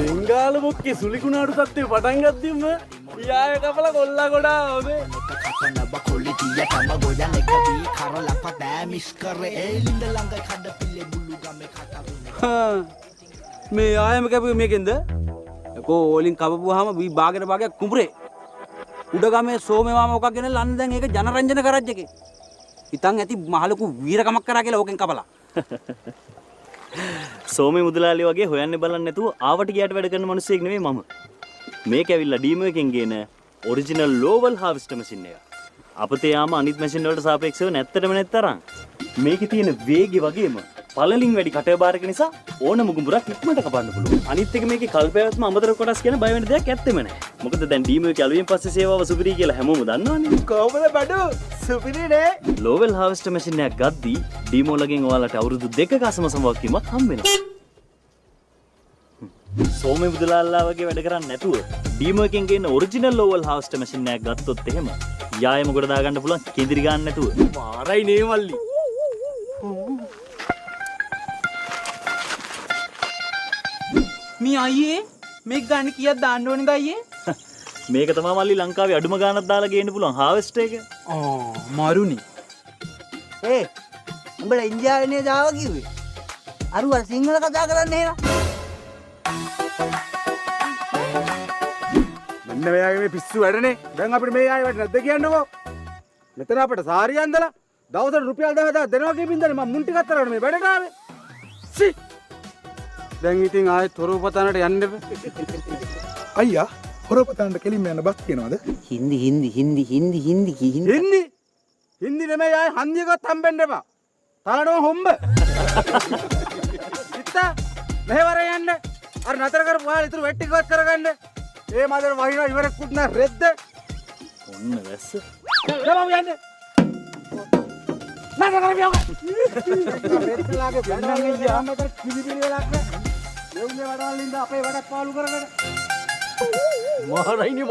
බෙන්ගාල බොක්කේ සුලිකුණාටු තත්ත්වය පටන් ගත්තීම යාය කපලා කොල්ලා ගොඩා හොදේ. මේ ආයම කැපුවේ මේකෙන්ද? කො ඕලින් කපපුවාම වී භාගයට භාගයක් කුඹුරේ. උඩගමේ සෝමේ මාම මොකක් ගෙන ලන්න දැන් ඒක ජනරංජන කරජ් එකේ. හිතන් ඇති මහලුකු වීරකමක් කරා කියලා ඕකෙන් කපලා. සෝමේ මුදලාලි වගේ හොයන්න බලන්න නැතුව ආවට ගියට වැඩ කරන මිනිස්සෙක් නෙමෙයි මම. මේක ඇවිල්ලා ඩීමෝ එකෙන් ගේන ඔරිජිනල් ලෝවල් හාවිස්ටර් මැෂින් එක. අපතේ යාම අනිත් මැෂින් වලට සාපේක්ෂව නැත්තටම නැත්තරම්. මේකේ තියෙන වේගය වගේම පළලින් වැඩි කටයබාරක නිසා ඕන මුගුඹුරක් ඉක්මනට කපන්න පුළුවන්. අනිත් එක මේකේ කල්පයවත්ම අමතර කොටස් කියන බය වෙන දෙයක් ඇත්තෙම නැහැ. මොකද දැන් ඩීමෝ එකේ අලුයන් පස්සේ සේවාව සුපිරි කියලා හැමෝම දන්නවනේ. කොහොමද බඩු සුපිරි නේ? ලෝවල් හාවිස්ටර් මැෂින් එකක් ගද්දී ඩීමෝ ලගෙන් ඔයාලට අවුරුදු 2ක අසම වගකීමක් හම්බ වෙනවා. සෝමේ මුදලාල්ලා වගේ වැඩ කරන්නේ නැතුව ඩීමෝ එකෙන් ගේන ඔරිජිනල් ලෝවල් හාවිස්ටර් මැෂින් එකක් ගත්තොත් එහෙම යායම කොට දා ගන්න පුළුවන් කිඳිරි ගන්න නැතුව. මාරයි නේ මල්ලි. මේ අයියේ මේක ගන්න කීයක් දාන්න ඕනේද අයියේ? මේක තමයි මල්ලි ලංකාවේ අඩුම ගාණක් දාලා ගේන්න පුළුවන් හාවෙස්ට් එක. මරුනි. උඹලා ඉන්දියාවේ දාව කිව්වේ. අරුව සිංහල කතා කරන්නේ නේද? මෙන්න මෙයාගේ මේ පිස්සු වැඩනේ. දැන් අපිට මේ ආයෙ වැඩ නැද්ද කියන්නකෝ. මෙතන අපිට සාරිය අන්දලා දවසට රුපියල් 10000 දෙනවා කියපින්දනේ මම මුන් ටිකක් අතරගෙන මේ වැඩට ආවේ. සි. දැන් ඉතින් ආයෙත් හොරපතනට යන්න බෑ. අයියා හොරපතනට කෙලින්ම යන බස් කියනවාද? හින්දි හින්දි නෙමෙයි ආයෙ හන්දියකත් හම්බෙන්න එපා. තලනෝ හොම්බ. ඉත්තා මෙහෙවර යන්න. අර නතර කරපු ආයෙ ඉතුරු වෙට්ටිකවත් කරගන්න. ඒ මදර වහිනා ඉවරෙකුත් නැ රෙද්ද. ඔන්න වැස්ස. නම යන්න. නතර කරපියව. රෙද්දලාගේ බණ්ඩන් ගියාම මතර කිලිබිලි වෙලක් නෑ. එවුනේ වඩාලින්ද අපේ වැඩක් පාලු කරගෙන. මාරයිනේ මල්ලි.